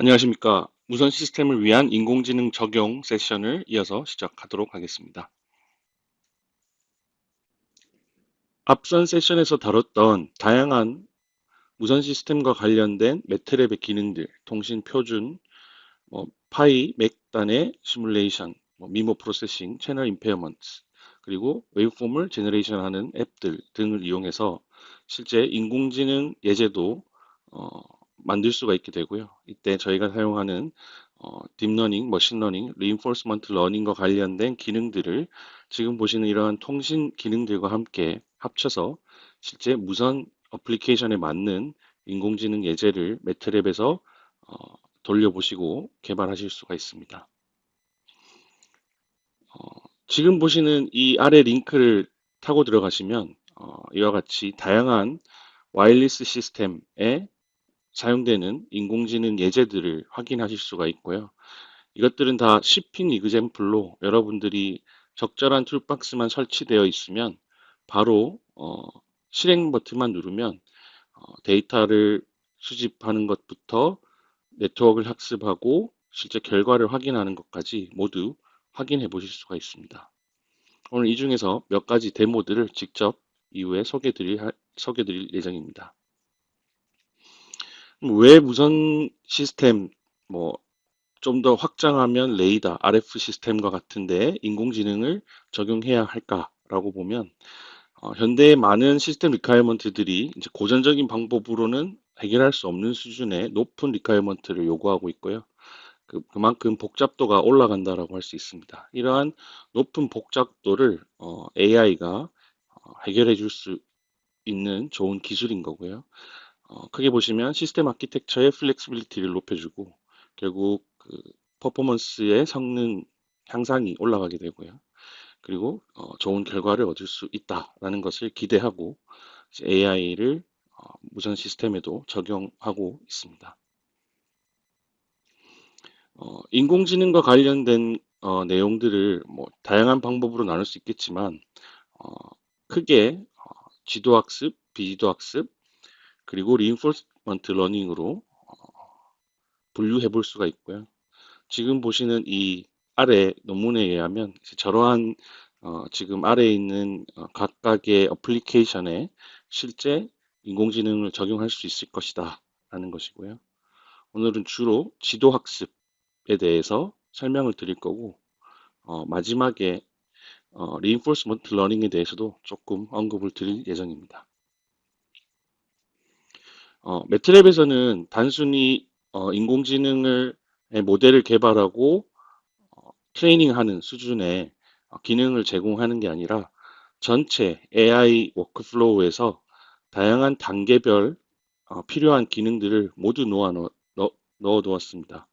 안녕하십니까. 무선 시스템을 위한 인공지능 적용 세션을 이어서 시작하도록 하겠습니다. 앞선 세션에서 다뤘던 다양한 무선 시스템과 관련된 매트랩의 기능들, 통신 표준, 파이, 맥단의 시뮬레이션, 미모 프로세싱, 채널 임페어먼트, 그리고 웨이브폼을 제너레이션하는 앱들 등을 이용해서 실제 인공지능 예제도 어, 만들 수가 있게 되고요. 이때 저희가 사용하는 딥러닝, 머신러닝, 리인포스먼트 러닝과 관련된 기능들을 지금 보시는 이러한 통신 기능들과 함께 합쳐서 실제 무선 어플리케이션에 맞는 인공지능 예제를 매트랩에서 어, 돌려보시고 개발하실 수가 있습니다. 어, 지금 보시는 이 아래 링크를 타고 들어가시면 이와 같이 다양한 와이어리스 시스템에 사용되는 인공지능 예제들을 확인하실 수가 있고요. 이것들은 다 10핀 이그젬플로 여러분들이 적절한 툴박스만 설치되어 있으면 바로 실행 버튼만 누르면 데이터를 수집하는 것부터 네트워크를 학습하고 실제 결과를 확인하는 것까지 모두 확인해 보실 수가 있습니다. 오늘 이 중에서 몇 가지 데모들을 직접 이후에 소개드릴 예정입니다. 왜 무선 시스템, 뭐, 좀 더 확장하면 레이더, RF 시스템과 같은데 인공지능을 적용해야 할까라고 보면, 현대의 많은 시스템 리퀘어먼트들이 이제 고전적인 방법으로는 해결할 수 없는 수준의 높은 리퀘어먼트를 요구하고 있고요. 그만큼 복잡도가 올라간다라고 할 수 있습니다. 이러한 높은 복잡도를 AI가 해결해 줄 수 있는 좋은 기술인 거고요. 크게 보시면 시스템 아키텍처의 플렉시빌리티를 높여주고 결국 그 퍼포먼스의 성능 향상이 올라가게 되고요. 그리고 좋은 결과를 얻을 수 있다라는 것을 기대하고 AI를 무선 시스템에도 적용하고 있습니다. 인공지능과 관련된 내용들을 뭐 다양한 방법으로 나눌 수 있겠지만 어, 크게 지도학습, 비지도학습, 그리고 리인포스먼트 러닝으로 분류해 볼 수가 있고요. 지금 보시는 이 아래 논문에 의하면 저러한 지금 아래에 있는 각각의 어플리케이션에 실제 인공지능을 적용할 수 있을 것이다 라는 것이고요. 오늘은 주로 지도학습에 대해서 설명을 드릴 거고 마지막에 reinforcement learning에 대해서도 조금 언급을 드릴 예정입니다. 매트랩에서는 단순히 인공지능을 모델을 개발하고 트레이닝하는 수준의 기능을 제공하는 게 아니라 전체 AI 워크플로우에서 다양한 단계별 필요한 기능들을 모두 넣어 두었습니다.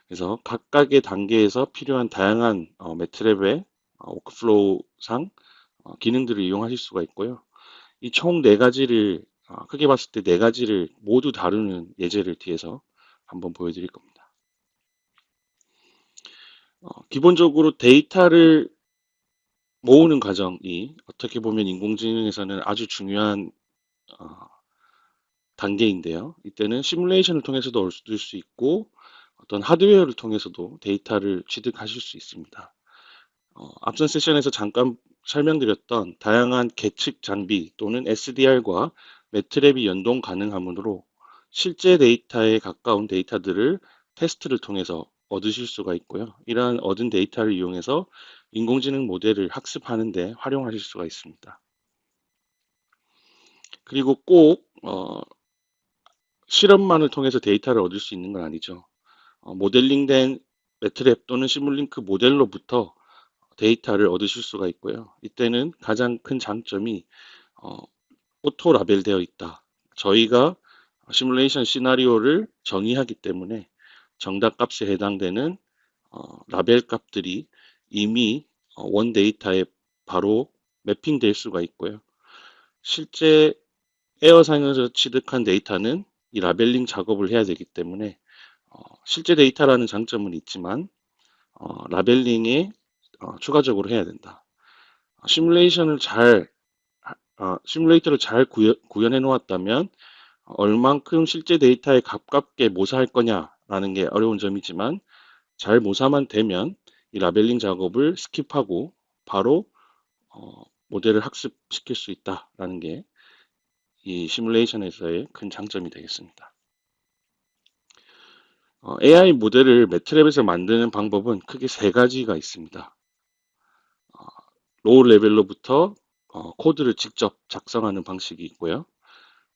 그래서 각각의 단계에서 필요한 다양한 매트랩의 워크플로우상 기능들을 이용하실 수가 있고요. 이 총 네 가지를 크게 봤을 때 네 가지를 모두 다루는 예제를 뒤에서 한번 보여드릴 겁니다. 기본적으로 데이터를 모으는 과정이 어떻게 보면 인공지능에서는 아주 중요한 어, 단계인데요. 이때는 시뮬레이션을 통해서도 얻을 수 있고 어떤 하드웨어를 통해서도 데이터를 취득하실 수 있습니다. 앞선 세션에서 잠깐 설명드렸던 다양한 계측 장비 또는 SDR과 매트랩이 연동 가능하므로 실제 데이터에 가까운 데이터들을 테스트를 통해서 얻으실 수가 있고요. 이러한 얻은 데이터를 이용해서 인공지능 모델을 학습하는 데 활용하실 수가 있습니다. 그리고 꼭 실험만을 통해서 데이터를 얻을 수 있는 건 아니죠. 모델링된 매트랩 또는 시뮬링크 모델로부터 데이터를 얻으실 수가 있고요. 이때는 가장 큰 장점이 어, 오토 라벨되어 있다. 저희가 시뮬레이션 시나리오를 정의하기 때문에 정답 값에 해당되는 라벨 값들이 이미 원 데이터에 바로 매핑될 수가 있고요. 실제 에어사이언에서 취득한 데이터는 이 라벨링 작업을 해야 되기 때문에 실제 데이터라는 장점은 있지만 라벨링에 추가적으로 해야 된다. 시뮬레이션을 잘 시뮬레이터를 잘 구현해 놓았다면 얼만큼 실제 데이터에 가깝게 모사할 거냐 모사라는 게 어려운 점이지만 잘 모사만 되면 이 라벨링 작업을 스킵하고 바로 모델을 학습시킬 수 있다라는 게 이 시뮬레이션에서의 큰 장점이 되겠습니다. AI 모델을 매트랩에서 만드는 방법은 크게 세 가지가 있습니다. 로우 레벨로부터 코드를 직접 작성하는 방식이 있고요.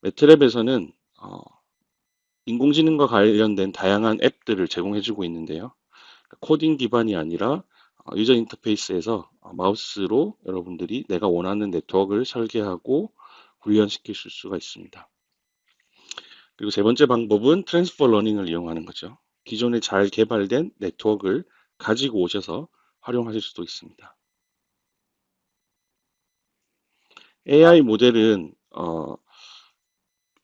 매트랩에서는 인공지능과 관련된 다양한 앱들을 제공해주고 있는데요. 코딩 기반이 아니라 유저 인터페이스에서 마우스로 여러분들이 내가 원하는 네트워크를 설계하고 구현시킬 수가 있습니다. 그리고 세 번째 방법은 트랜스퍼 러닝을 이용하는 거죠. 기존에 잘 개발된 네트워크를 가지고 오셔서 활용하실 수도 있습니다. AI 모델은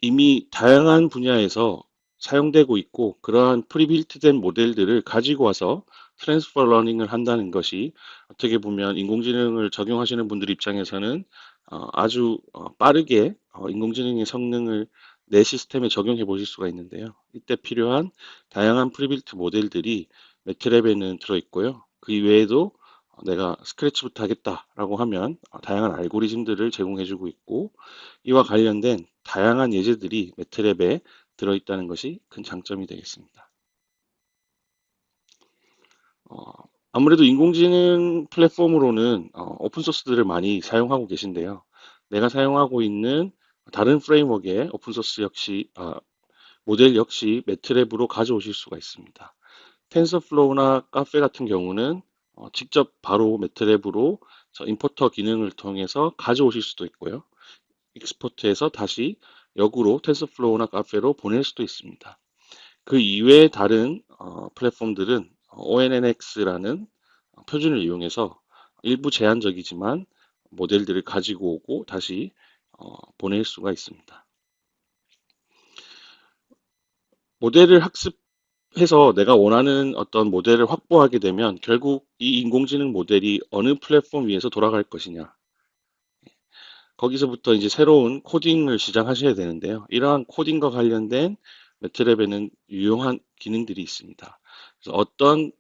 이미 다양한 분야에서 사용되고 있고 그러한 프리빌트된 모델들을 가지고 와서 트랜스퍼 러닝을 한다는 것이 어떻게 보면 인공지능을 적용하시는 분들 입장에서는 아주 빠르게 인공지능의 성능을 내 시스템에 적용해 보실 수가 있는데요. 이때 필요한 다양한 프리빌트 모델들이 매트랩에는 들어있고요. 그 이외에도 내가 스크래치부터 하겠다라고 하면 다양한 알고리즘들을 제공해주고 있고 이와 관련된 다양한 예제들이 매트랩에 들어있다는 것이 큰 장점이 되겠습니다. 어, 아무래도 인공지능 플랫폼으로는 오픈소스들을 많이 사용하고 계신데요. 내가 사용하고 있는 다른 프레임워크의 오픈소스 역시 모델 역시 매트랩으로 가져오실 수가 있습니다. 텐서플로우나 카페 같은 경우는 직접 바로 매트랩으로 임포터 기능을 통해서 가져오실 수도 있고요. 익스포트해서 다시 역으로 텐서플로우나 카페로 보낼 수도 있습니다. 그 이외의 다른 플랫폼들은 ONNX라는 표준을 이용해서 일부 제한적이지만 모델들을 가지고 오고 다시 보낼 수가 있습니다. 모델을 학습해서 내가 원하는 어떤 모델을 확보하게 되면 결국 이 인공지능 모델이 어느 플랫폼 위에서 돌아갈 것이냐. 거기서부터 이제 새로운 코딩을 시작하셔야 되는데요. 이러한 코딩과 관련된 매트랩에는 유용한 기능들이 있습니다. 그래서 어떤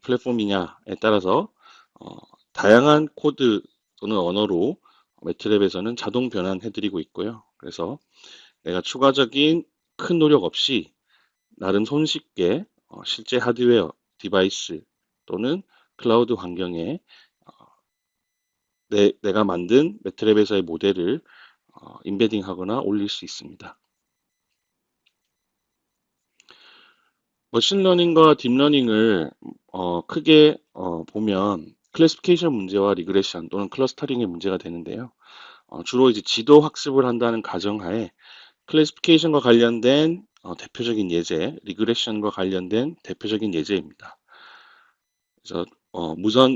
플랫폼이냐에 따라서 어, 다양한 코드 또는 언어로 매트랩에서는 자동 변환해드리고 있고요. 그래서 내가 추가적인 큰 노력 없이 나름 손쉽게 실제 하드웨어, 디바이스 또는 클라우드 환경에 내가 만든 매트랩에서의 모델을 인베딩하거나 올릴 수 있습니다. 머신러닝과 딥러닝을 크게 보면 클래시피케이션 문제와 리그레션 또는 클러스터링의 문제가 되는데요. 주로 이제 지도 학습을 한다는 가정하에 클래시피케이션과 관련된 대표적인 예제, 리그레션과 관련된 대표적인 예제입니다. 그래서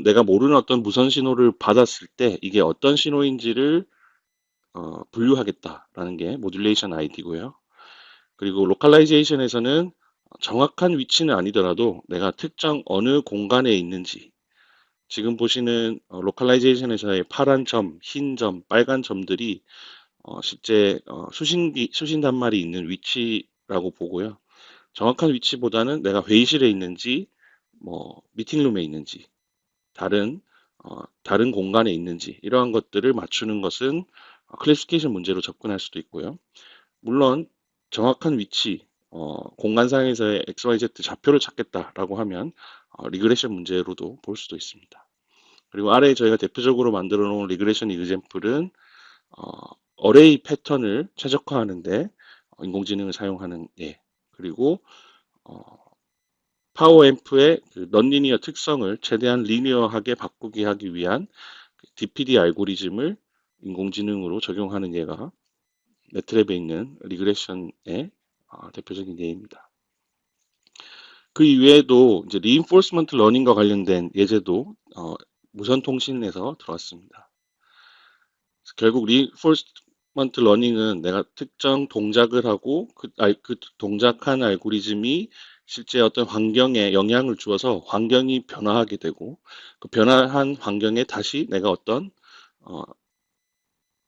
내가 모르는 어떤 무선 신호를 받았을 때 이게 어떤 신호인지를 분류하겠다라는 게 모듈레이션 아이디고요. 그리고 로컬라이제이션에서는 정확한 위치는 아니더라도 내가 특정 어느 공간에 있는지 지금 보시는 로컬라이제이션에서의 파란 점, 흰 점, 빨간 점들이 실제 수신 단말이 있는 위치라고 보고요. 정확한 위치보다는 내가 회의실에 있는지 뭐 미팅룸에 있는지 다른 공간에 있는지 이러한 것들을 맞추는 것은 클래시피케이션 문제로 접근할 수도 있고요. 물론 정확한 위치, 공간상에서의 XYZ 좌표를 찾겠다라고 하면 리그레션 문제로도 볼 수도 있습니다. 그리고 아래에 저희가 대표적으로 만들어 놓은 리그레션 이그젬플은 어레이 패턴을 최적화하는데 인공지능을 사용하는 예. 그리고 파워앰프의 그 넌리니어 특성을 최대한 리니어하게 바꾸게 하기 위한 DPD 알고리즘을 인공지능으로 적용하는 예가 매트랩에 있는 리그레션의 대표적인 예입니다. 그 이외에도 이제 리인포스먼트 러닝과 관련된 예제도 무선 통신에서 들어왔습니다. 결국 리인포스먼트 러닝은 내가 특정 동작을 하고 그 동작한 알고리즘이 실제 어떤 환경에 영향을 주어서 환경이 변화하게 되고 그 변화한 환경에 다시 내가 어떤 어,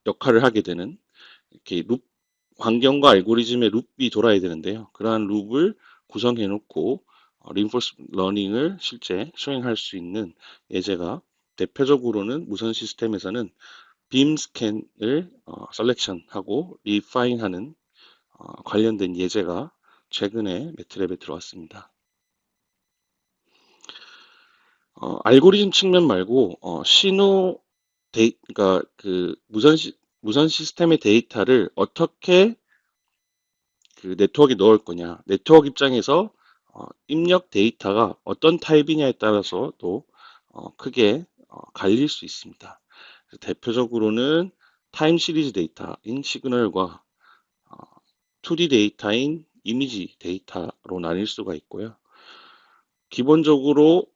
역할을 하게 되는 이렇게 환경과 알고리즘의 룹이 돌아야 되는데요. 그러한 룹을 구성해 놓고 reinforced learning을 실제 수행할 수 있는 예제가 대표적으로는 무선 시스템에서는 빔 스캔을 셀렉션하고 리파인하는 관련된 예제가 최근에 매트랩에 들어왔습니다. 알고리즘 측면 말고 신호 그러니까 그 무선 시스템의 데이터를 어떻게 그 네트워크에 넣을 거냐, 네트워크 입장에서 입력 데이터가 어떤 타입이냐에 따라서 또 크게 갈릴 수 있습니다. 대표적으로는 타임 시리즈 데이터인 시그널과 2D 데이터인 이미지 데이터로 나뉠 수가 있고요. 기본적으로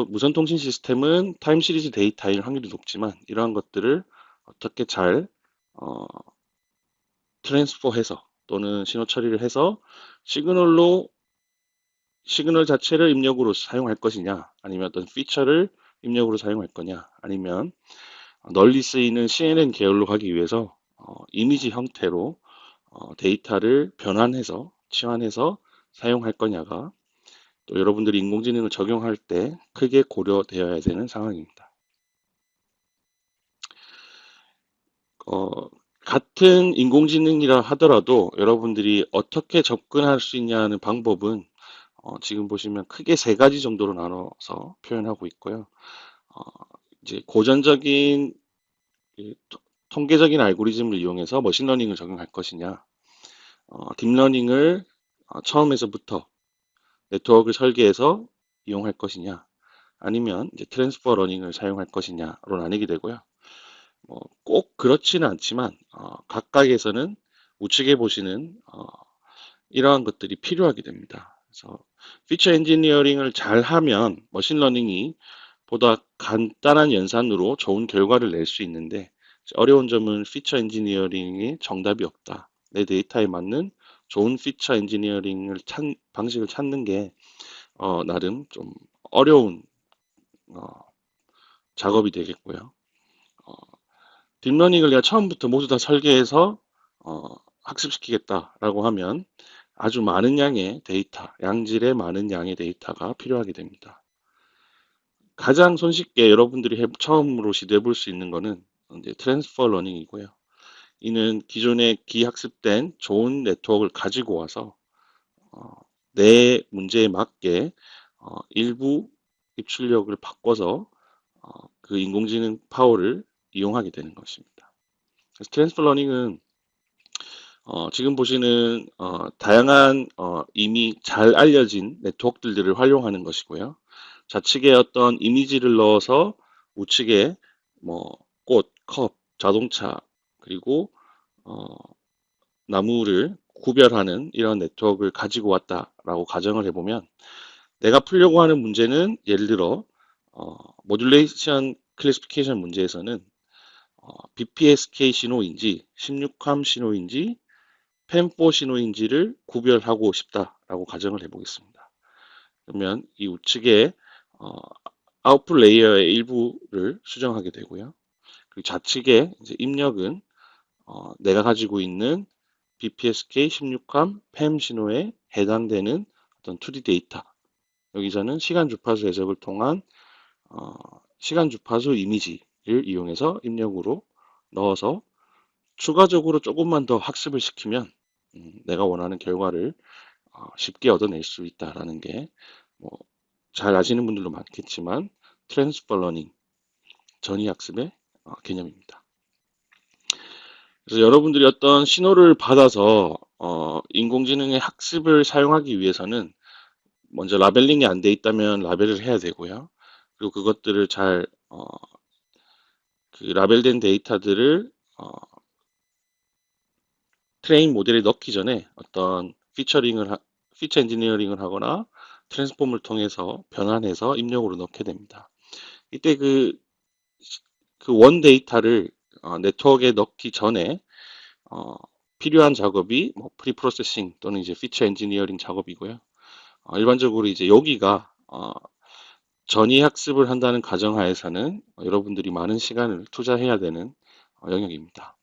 무선 통신 시스템은 타임 시리즈 데이터일 확률이 높지만 이러한 것들을 어떻게 잘 트랜스퍼해서 또는 신호 처리를 해서 시그널로 시그널 자체를 입력으로 사용할 것이냐, 아니면 어떤 피처를 입력으로 사용할 거냐, 아니면 널리 쓰이는 CNN 계열로 가기 위해서 이미지 형태로 데이터를 변환해서 치환해서 사용할 거냐가 또 여러분들이 인공지능을 적용할 때 크게 고려되어야 되는 상황입니다. 어, 같은 인공지능이라 하더라도 여러분들이 어떻게 접근할 수 있냐는 방법은 지금 보시면 크게 세 가지 정도로 나눠서 표현하고 있고요. 어, 이제 고전적인 통계적인 알고리즘을 이용해서 머신러닝을 적용할 것이냐, 딥러닝을 처음에서부터 네트워크를 설계해서 이용할 것이냐, 아니면 이제 트랜스퍼 러닝을 사용할 것이냐로 나뉘게 되고요. 꼭 그렇지는 않지만 각각에서는 우측에 보시는 이러한 것들이 필요하게 됩니다. 그래서 피처 엔지니어링을 잘 하면 머신러닝이 보다 간단한 연산으로 좋은 결과를 낼 수 있는데 어려운 점은 피처 엔지니어링이 정답이 없다. 내 데이터에 맞는 좋은 피처 엔지니어링을 방식을 찾는 게 나름 좀 어려운 어, 작업이 되겠고요. 어, 딥러닝을 내가 처음부터 모두 다 설계해서 학습시키겠다라고 하면 아주 많은 양의 데이터, 양질의 많은 양의 데이터가 필요하게 됩니다. 가장 손쉽게 여러분들이 처음으로 시도해 볼 수 있는 거는 이제 트랜스퍼 러닝이고요. 이는 기존에 기학습된 좋은 네트워크를 가지고 와서 어, 내 문제에 맞게 일부 입출력을 바꿔서 그 인공지능 파워를 이용하게 되는 것입니다. 그래서 트랜스퍼 러닝은 지금 보시는 다양한 이미 잘 알려진 네트워크들을 활용하는 것이고요. 좌측에 어떤 이미지를 넣어서 우측에 뭐 꽃, 컵, 자동차 그리고 어, 나무를 구별하는 이런 네트워크를 가지고 왔다라고 가정을 해보면 내가 풀려고 하는 문제는 예를 들어 모듈레이션 클래시피케이션 문제에서는 BPSK 신호인지 16함 신호인지 펜4 신호인지를 구별하고 싶다라고 가정을 해보겠습니다. 그러면 이 우측에 어, 아웃풋 레이어의 일부를 수정하게 되고요. 그리고 좌측에 이제 입력은 내가 가지고 있는 BPSK 16함 팸 신호에 해당되는 어떤 2D 데이터. 여기서는 시간 주파수 해석을 통한 시간 주파수 이미지를 이용해서 입력으로 넣어서 추가적으로 조금만 더 학습을 시키면 내가 원하는 결과를 쉽게 얻어낼 수 있다라는 게 뭐 잘 아시는 분들도 많겠지만 트랜스퍼 러닝 전이학습의 개념입니다. 그래서 여러분들이 어떤 신호를 받아서 인공지능의 학습을 사용하기 위해서는 먼저 라벨링이 안 돼 있다면 라벨을 해야 되고요. 그리고 그것들을 잘 그 라벨된 데이터들을 트레인 모델에 넣기 전에 어떤 피처 엔지니어링을 하거나 트랜스폼을 통해서 변환해서 입력으로 넣게 됩니다. 이때 그 원 데이터를 네트워크에 넣기 전에 어, 필요한 작업이 뭐 프리 프로세싱 또는 이제 피처 엔지니어링 작업이고요. 일반적으로 이제 여기가 전이 학습을 한다는 가정하에서는 여러분들이 많은 시간을 투자해야 되는 영역입니다.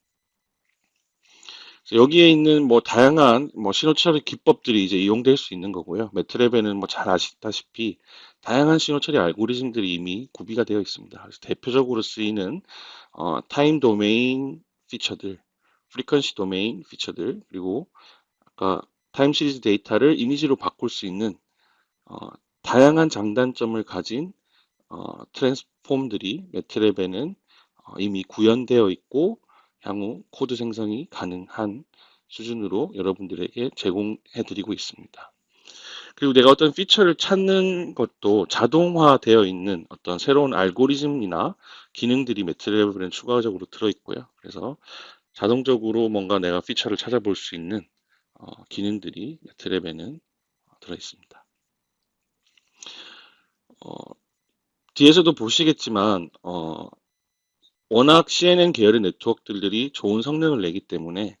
그래서 여기에 있는 뭐 다양한 뭐 신호 처리 기법들이 이제 이용될 수 있는 거고요. 매트랩에는 뭐 잘 아시다시피 다양한 신호 처리 알고리즘들이 이미 구비가 되어 있습니다. 그래서 대표적으로 쓰이는 타임 도메인 피처들, 프리퀀시 도메인 피처들, 그리고 아까 타임 시리즈 데이터를 이미지로 바꿀 수 있는 어, 다양한 장단점을 가진 트랜스폼들이 매트랩에는 이미 구현되어 있고 향후 코드 생성이 가능한 수준으로 여러분들에게 제공해 드리고 있습니다. 그리고 내가 어떤 피처를 찾는 것도 자동화되어 있는 어떤 새로운 알고리즘이나 기능들이 매트랩에는 추가적으로 들어있고요. 그래서 자동적으로 뭔가 내가 피처를 찾아볼 수 있는 기능들이 매트랩에는 들어있습니다. 어, 뒤에서도 보시겠지만 워낙 CNN 계열의 네트워크들이 좋은 성능을 내기 때문에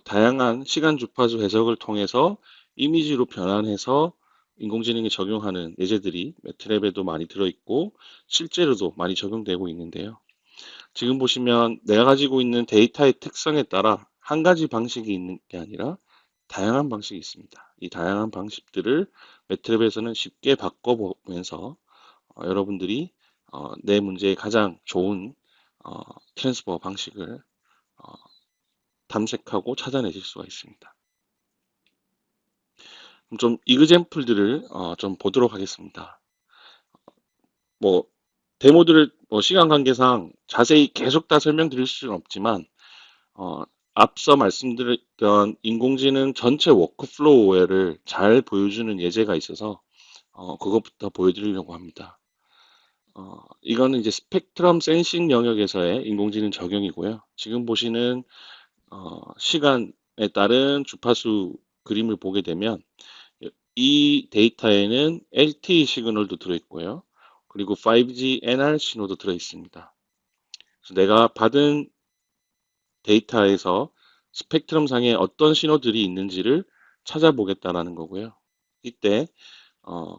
다양한 시간 주파수 해석을 통해서 이미지로 변환해서 인공지능에 적용하는 예제들이 매트랩에도 많이 들어있고 실제로도 많이 적용되고 있는데요. 지금 보시면 내가 가지고 있는 데이터의 특성에 따라 한 가지 방식이 있는 게 아니라 다양한 방식이 있습니다. 이 다양한 방식들을 매트랩에서는 쉽게 바꿔보면서 여러분들이 내 문제에 가장 좋은 어, 트랜스퍼 방식을 어, 탐색하고 찾아내실 수가 있습니다. 그럼 좀 이그젬플들을 좀 보도록 하겠습니다. 뭐 데모들을 뭐 시간 관계상 자세히 계속 다 설명드릴 수는 없지만 어, 앞서 말씀드렸던 인공지능 전체 워크플로우를 잘 보여주는 예제가 있어서 그것부터 보여드리려고 합니다. 이거는 이제 스펙트럼 센싱 영역에서의 인공지능 적용이고요. 지금 보시는 시간에 따른 주파수 그림을 보게 되면 이 데이터에는 LTE 시그널도 들어있고요. 그리고 5G NR 신호도 들어있습니다. 그래서 내가 받은 데이터에서 스펙트럼 상에 어떤 신호들이 있는지를 찾아보겠다라는 거고요. 이때 어,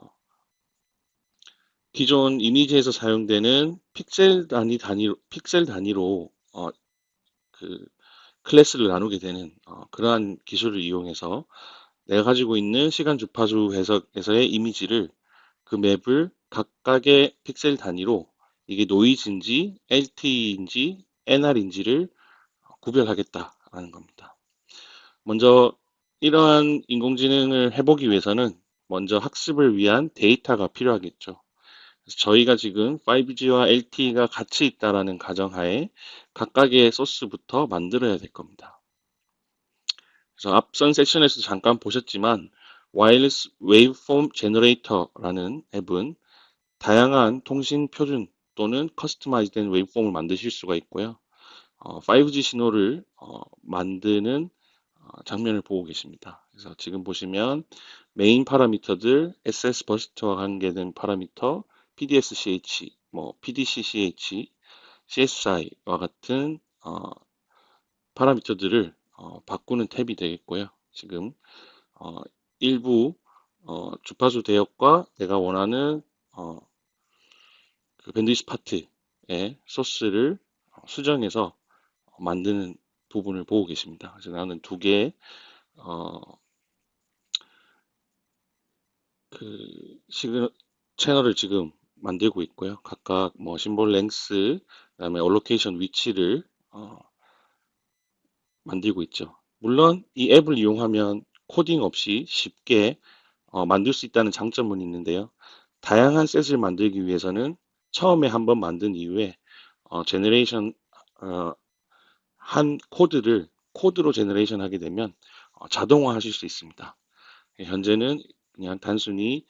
기존 이미지에서 사용되는 픽셀 단위로 그 클래스를 나누게 되는 그러한 기술을 이용해서 내가 가지고 있는 시간 주파수 해석에서의 이미지를 그 맵을 각각의 픽셀 단위로 이게 노이즈인지 LTE인지 NR인지를 구별하겠다라는 겁니다. 먼저 이러한 인공지능을 해보기 위해서는 먼저 학습을 위한 데이터가 필요하겠죠. 그래서 저희가 지금 5G와 LTE가 같이 있다라는 가정하에 각각의 소스부터 만들어야 될 겁니다. 그래서 앞선 세션에서 잠깐 보셨지만 와이어리스 웨이브폼 제너레이터라는 앱은 다양한 통신 표준 또는 커스터마이즈된 웨이브폼을 만드실 수가 있고요. 5G 신호를 만드는 장면을 보고 계십니다. 그래서 지금 보시면 메인 파라미터들 SS 버스트와 관계된 파라미터, PDSCH, 뭐 PDCCH, CSI와 같은 파라미터들을 바꾸는 탭이 되겠고요. 지금 어, 일부 주파수 대역과 내가 원하는 어, 그 밴드위스 파트의 소스를 수정해서 만드는 부분을 보고 계십니다. 그래서 나는 두 개의 어, 그 시그널 채널을 지금 만들고 있고요. 각각 뭐 심볼 랭스, 그다음에 얼로케이션 위치를 만들고 있죠. 물론 이 앱을 이용하면 코딩 없이 쉽게 만들 수 있다는 장점은 있는데요. 다양한 셋을 만들기 위해서는 처음에 한번 만든 이후에 제너레이션 어, 한 코드를 코드로 제너레이션 하게 되면 자동화 하실 수 있습니다. 현재는 그냥 단순히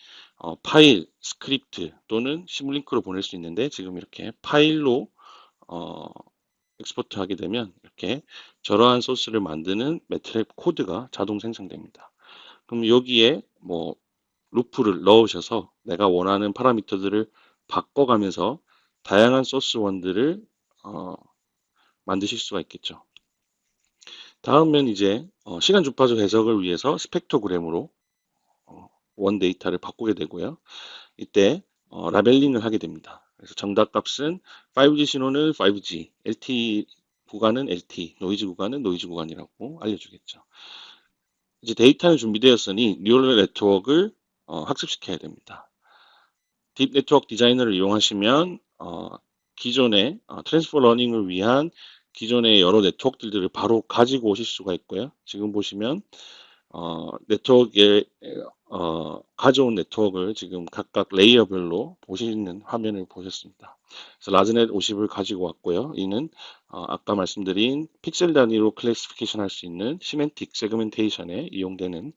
파일, 스크립트 또는 시뮬링크로 보낼 수 있는데 지금 이렇게 파일로 어, 엑스포트 하게 되면 이렇게 저러한 소스를 만드는 매트랩 코드가 자동 생성됩니다. 그럼 여기에 뭐 루프를 넣으셔서 내가 원하는 파라미터들을 바꿔가면서 다양한 소스원들을 어, 만드실 수가 있겠죠. 다음은 이제 시간 주파수 해석을 위해서 스펙트로그램으로 원 데이터를 바꾸게 되고요. 이때 라벨링을 하게 됩니다. 그래서 정답 값은 5G 신호는 5G, LTE 구간은 LT, 노이즈 구간은 노이즈 구간이라고 알려주겠죠. 이제 데이터는 준비되었으니 뉴럴 네트워크를 학습시켜야 됩니다. 딥 네트워크 디자이너를 이용하시면 기존의 트랜스퍼 러닝을 위한 기존의 여러 네트워크들을 바로 가지고 오실 수가 있고요. 지금 보시면 네트워크에 가져온 네트워크를 지금 각각 레이어별로 보시는 화면을 보셨습니다. 그래서 라즈넷 50을 가지고 왔고요. 이는 아까 말씀드린 픽셀 단위로 클래시피케이션 할 수 있는 시멘틱 세그멘테이션에 이용되는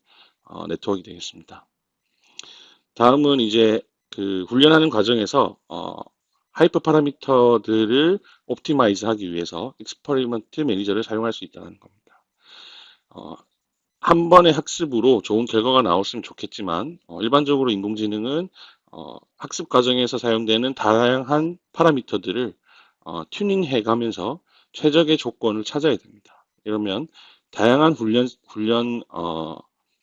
네트워크가 되겠습니다. 다음은 이제 그 훈련하는 과정에서 하이퍼 파라미터들을 옵티마이즈 하기 위해서 익스퍼리먼트 매니저를 사용할 수 있다는 겁니다. 어, 한 번의 학습으로 좋은 결과가 나왔으면 좋겠지만 일반적으로 인공지능은 학습 과정에서 사용되는 다양한 파라미터들을 튜닝해 가면서 최적의 조건을 찾아야 됩니다. 이러면 다양한 훈련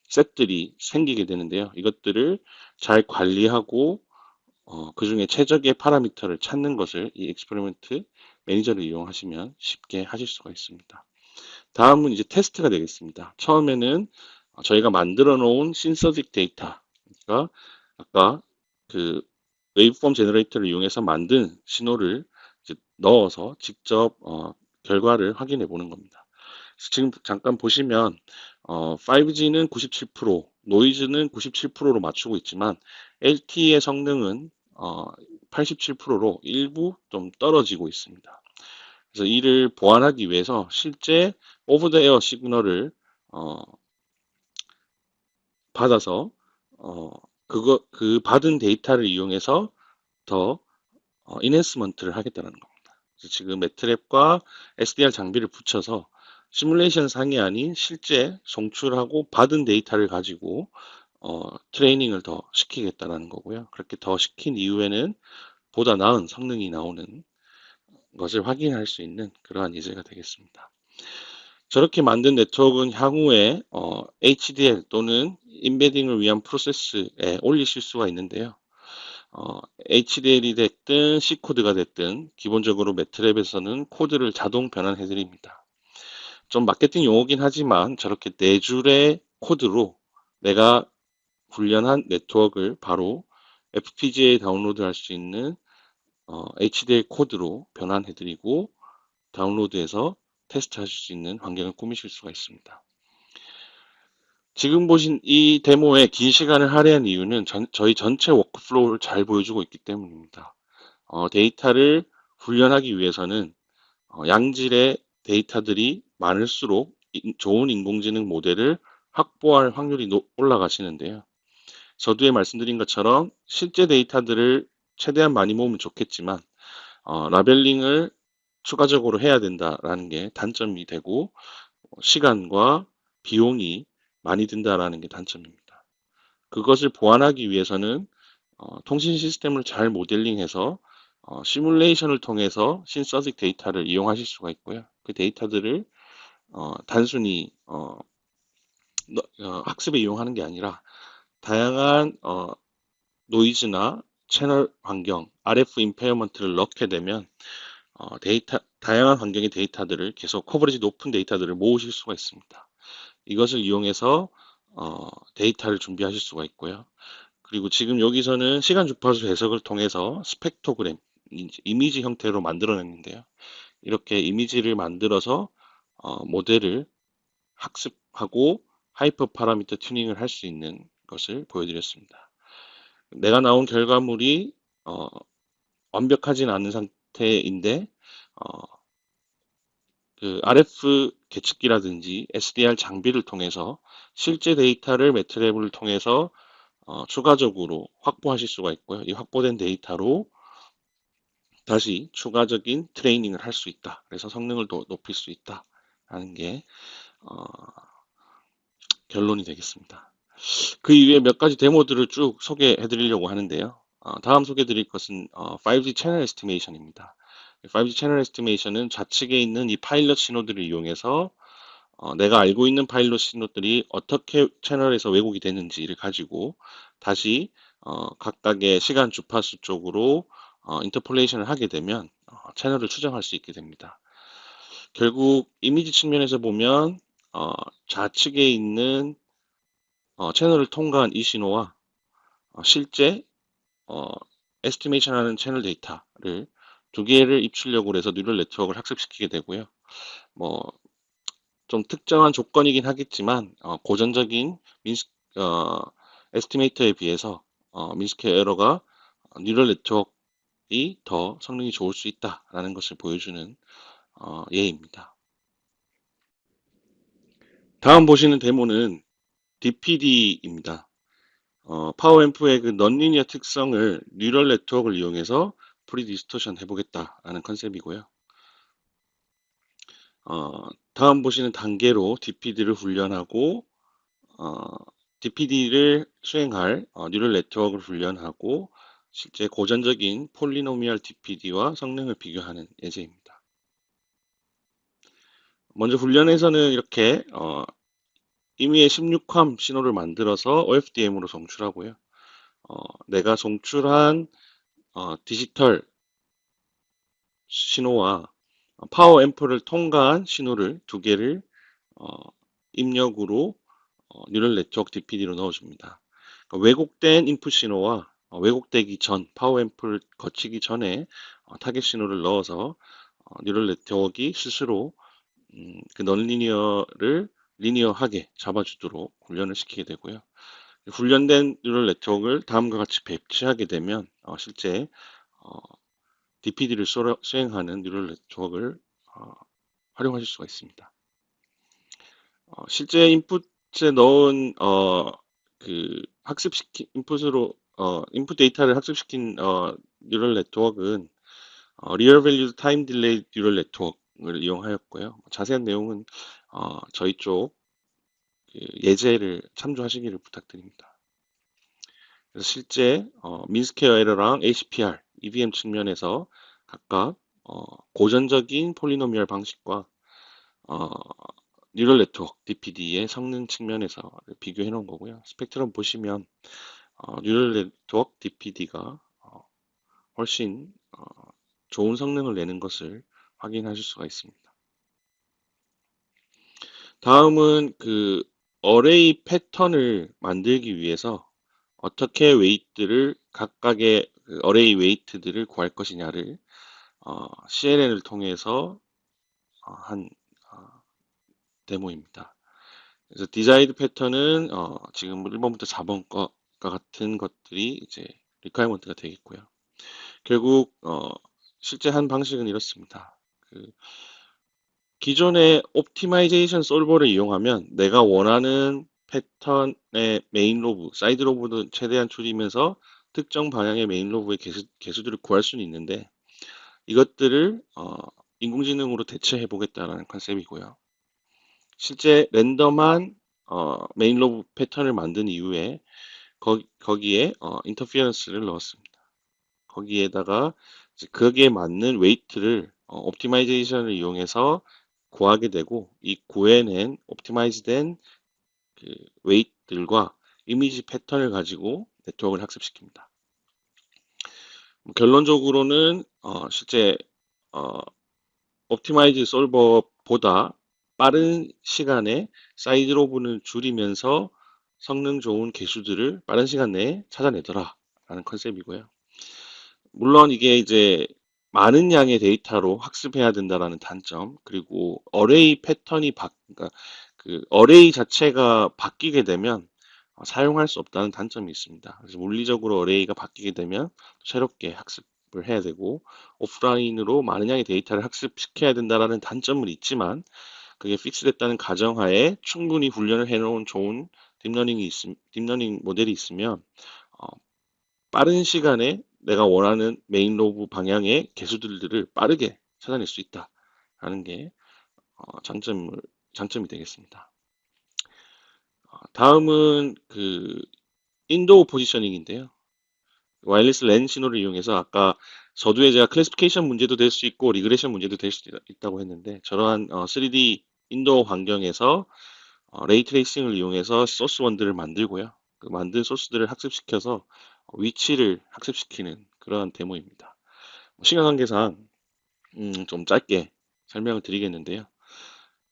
셋들이 생기게 되는데요. 이것들을 잘 관리하고 그 중에 최적의 파라미터를 찾는 것을 이 익스페리먼트 매니저를 이용하시면 쉽게 하실 수가 있습니다. 다음은 이제 테스트가 되겠습니다. 처음에는 저희가 만들어 놓은 신서직 데이터, 그러니까 아까 그 웨이브폼 제너레이터를 이용해서 만든 신호를 이제 넣어서 직접 결과를 확인해 보는 겁니다. 지금 잠깐 보시면 5G는 97%, 노이즈는 97%로 맞추고 있지만 LTE의 성능은 87%로 일부 좀 떨어지고 있습니다. 그래서 이를 보완하기 위해서 실제 오버 더 에어 시그널을 어, 받아서 그 받은 데이터를 이용해서 더 인핸스먼트를 하겠다는 겁니다. 그래서 지금 매트랩과 SDR 장비를 붙여서 시뮬레이션 상이 아닌 실제 송출하고 받은 데이터를 가지고 트레이닝을 더 시키겠다는 거고요. 그렇게 더 시킨 이후에는 보다 나은 성능이 나오는 것을 확인할 수 있는 그러한 예제가 되겠습니다. 저렇게 만든 네트워크는 향후에 HDL 또는 임베딩을 위한 프로세스에 올리실 수가 있는데요. HDL이 됐든 C코드가 됐든 기본적으로 매트랩에서는 코드를 자동 변환해 드립니다. 좀 마케팅 용어긴 하지만 저렇게 네 줄의 코드로 내가 훈련한 네트워크를 바로 FPGA에 다운로드할 수 있는 HDL 코드로 변환해 드리고 다운로드해서 테스트하실 수 있는 환경을 꾸미실 수가 있습니다. 지금 보신 이 데모에 긴 시간을 할애한 이유는 저희 전체 워크플로우를 잘 보여주고 있기 때문입니다. 데이터를 훈련하기 위해서는 양질의 데이터들이 많을수록 좋은 인공지능 모델을 확보할 확률이 올라가시는데요. 서두에 말씀드린 것처럼 실제 데이터들을 최대한 많이 모으면 좋겠지만 라벨링을 추가적으로 해야 된다라는 게 단점이 되고 시간과 비용이 많이 든다라는 게 단점입니다. 그것을 보완하기 위해서는 통신 시스템을 잘 모델링해서 시뮬레이션을 통해서 신서식 데이터를 이용하실 수가 있고요. 그 데이터들을 단순히 학습에 이용하는 게 아니라 다양한 노이즈나 채널 환경, RF 임페어먼트를 넣게 되면 다양한 환경의 데이터들을 계속 커버리지 높은 데이터들을 모으실 수가 있습니다. 이것을 이용해서 데이터를 준비하실 수가 있고요. 그리고 지금 여기서는 시간 주파수 해석을 통해서 스펙토그램, 이미지 형태로 만들어냈는데요. 이렇게 이미지를 만들어서 모델을 학습하고 하이퍼 파라미터 튜닝을 할 수 있는 것을 보여드렸습니다. 내가 나온 결과물이 완벽하진 않은 상태인데 어, 그 RF 계측기라든지 SDR 장비를 통해서 실제 데이터를 매트랩을 통해서 추가적으로 확보하실 수가 있고요. 이 확보된 데이터로 다시 추가적인 트레이닝을 할 수 있다. 그래서 성능을 높일 수 있다. 하는 게 어, 결론이 되겠습니다. 그 이외에 몇 가지 데모들을 쭉 소개해 드리려고 하는데요. 다음 소개해 드릴 것은 5G 채널 에스티메이션입니다. 5G 채널 에스티메이션은 좌측에 있는 이 파일럿 신호들을 이용해서 내가 알고 있는 파일럿 신호들이 어떻게 채널에서 왜곡이 되는지를 가지고 다시 각각의 시간 주파수 쪽으로 인터폴레이션을 하게 되면 채널을 추정할 수 있게 됩니다. 결국 이미지 측면에서 보면 좌측에 있는 채널을 통과한 이 신호와 실제 어, 에스티메이션 하는 채널 데이터를 두 개를 입출력으로 해서 뉴럴 네트워크를 학습시키게 되고요. 뭐 좀 특정한 조건이긴 하겠지만 고전적인 민스 어, 에스티메이터에 비해서 민스케어 에러가 뉴럴 네트워크이 더 성능이 좋을 수 있다라는 것을 보여주는 예입니다. 다음 보시는 데모는 DPD입니다. 파워앰프의 그 넌리니어 특성을 뉴럴 네트워크를 이용해서 프리디스토션 해보겠다라는 컨셉이고요. 다음 보시는 단계로 DPD를 훈련하고 DPD를 수행할 뉴럴 네트워크를 훈련하고 실제 고전적인 폴리노미얼 DPD와 성능을 비교하는 예제입니다. 먼저 훈련에서는 이렇게 임의의 16컴 신호를 만들어서 OFDM으로 송출하고요. 내가 송출한 디지털 신호와 파워 앰프를 통과한 신호를 두 개를 어, 입력으로 뉴럴 네트워크 DPD로 넣어줍니다. 그러니까 왜곡된 인풋 신호와 왜곡되기 전 파워 앰프를 거치기 전에 타겟 신호를 넣어서 뉴럴 네트워크가 스스로 그 넌리니어를 리니어하게 잡아주도록 훈련을 시키게 되고요. 훈련된 뉴럴 네트워크를 다음과 같이 배치하게 되면 실제 DPD를 수행하는 뉴럴 네트워크를 활용하실 수가 있습니다. 실제 인풋에 넣은 그 학습시킨 인풋으로 인풋 데이터를 학습시킨 뉴럴 네트워크는 리얼 밸류 타임 딜레이 뉴럴 네트워크를 이용하였고요. 자세한 내용은 저희 쪽그 예제를 참조하시기를 부탁드립니다. 그래서 실제 민스케어 에러랑 HPR, EVM 측면에서 각각 고전적인 폴리노미얼 방식과 어, 뉴럴 네트워크 DPD의 성능 측면에서 비교해 놓은 거고요. 스펙트럼 보시면 뉴럴 네트워크 DPD가 훨씬 좋은 성능을 내는 것을 확인하실 수가 있습니다. 다음은 그 어레이 패턴을 만들기 위해서 어떻게 웨이트를 각각의 그 어레이 웨이트들을 구할 것이냐를 CLN을 통해서 한 데모입니다. 그래서 디자이드 패턴은 지금 1번부터 4번과 같은 것들이 이제 리퀘어먼트가 되겠고요. 결국 실제 한 방식은 이렇습니다. 그 기존의 옵티마이제이션 솔버를 이용하면 내가 원하는 패턴의 메인 로브, 사이드 로브도 최대한 줄이면서 특정 방향의 메인 로브의 개수들을 구할 수는 있는데 이것들을 인공지능으로 대체해 보겠다라는 컨셉이고요. 실제 랜덤한 메인 로브 패턴을 만든 이후에 거기에 인터피어런스를 넣었습니다. 거기에다가 거기에 맞는 웨이트를 옵티마이제이션을 이용해서 구하게 되고 이 구해낸 옵티마이즈된 그 웨이트들과 이미지 패턴을 가지고 네트워크를 학습시킵니다. 결론적으로는 실제 어, 옵티마이즈 솔버보다 빠른 시간에 사이드 로브를 줄이면서 성능 좋은 개수들을 빠른 시간 내에 찾아내더라 라는 컨셉이고요. 물론 이게 이제 많은 양의 데이터로 학습해야 된다라는 단점, 그리고 어레이 패턴이 그러니까 그 어레이 자체가 바뀌게 되면 사용할 수 없다는 단점이 있습니다. 그래서 물리적으로 어레이가 바뀌게 되면 새롭게 학습을 해야 되고 오프라인으로 많은 양의 데이터를 학습시켜야 된다라는 단점은 있지만 그게 픽스됐다는 가정하에 충분히 훈련을 해놓은 좋은 딥러닝 모델이 있으면 어, 빠른 시간에 내가 원하는 메인 로브 방향의 개수들을 빠르게 찾아낼 수 있다라는 게 장점이 되겠습니다. 다음은 그 인도어 포지셔닝인데요. 와이어리스 랜 신호를 이용해서 아까 서두에 제가 클래시피케이션 문제도 될 수 있고 리그레션 문제도 될 수 있다고 했는데 저러한 3D 인도어 환경에서 레이 트레이싱을 이용해서 소스 원들을 만들고요. 그 만든 소스들을 학습시켜서 위치를 학습시키는 그러한 데모입니다. 시간 관계상 좀 짧게 설명을 드리겠는데요.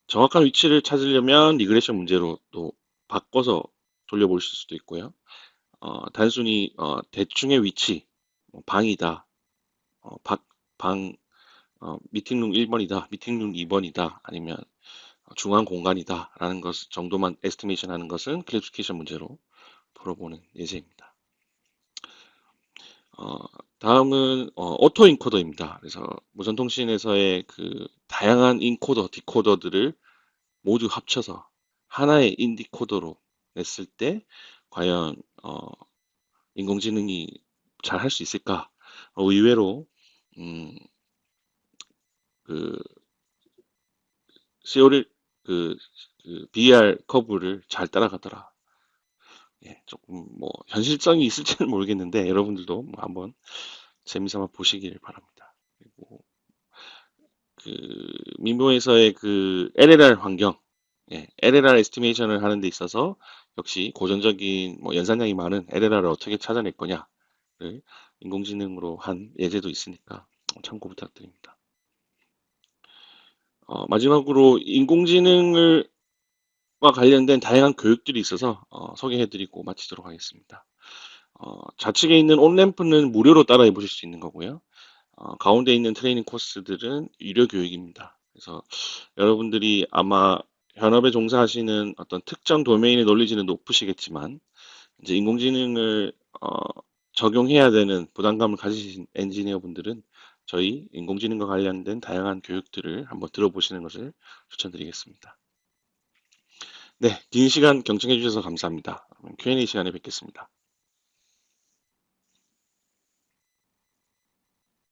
정확한 위치를 찾으려면 리그레션 문제로 또 바꿔서 돌려보실 수도 있고요. 단순히 대충의 위치, 뭐 방이다, 어, 박- 방, 미팅룸 1번이다, 미팅룸 2번이다, 아니면 중앙 공간이다 라는 것 정도만 에스티메이션 하는 것은 클래시피케이션 문제로 풀어보는 예제입니다. 어, 다음은 오토 인코더입니다. 그래서 무선통신에서의 그 다양한 인코더, 디코더들을 모두 합쳐서 하나의 인디코더로 냈을 때 과연 인공지능이 잘 할 수 있을까? 의외로 음, 그 CO를 그 BR 커브를 잘 따라가더라. 예, 조금 뭐 현실성이 있을지는 모르겠는데 여러분들도 뭐 한번 재미삼아 보시길 바랍니다. 그리고 그 민보에서의 그 LLR 환경, 예, LLR 에스티메이션을 하는 데 있어서 역시 고전적인 뭐 연산량이 많은 LLR을 어떻게 찾아낼 거냐를 인공지능으로 한 예제도 있으니까 참고 부탁드립니다. 마지막으로 인공지능과 관련된 다양한 교육들이 있어서 소개해드리고 마치도록 하겠습니다. 좌측에 있는 온램프는 무료로 따라해 보실 수 있는 거고요. 가운데 있는 트레이닝 코스들은 유료 교육입니다. 그래서 여러분들이 아마 현업에 종사하시는 어떤 특정 도메인의 논리지는 높으시겠지만 이제 인공지능을 적용해야 되는 부담감을 가지신 엔지니어 분들은 저희 인공지능과 관련된 다양한 교육들을 한번 들어보시는 것을 추천드리겠습니다. 네, 긴 시간 경청해 주셔서 감사합니다. Q&A 시간에 뵙겠습니다.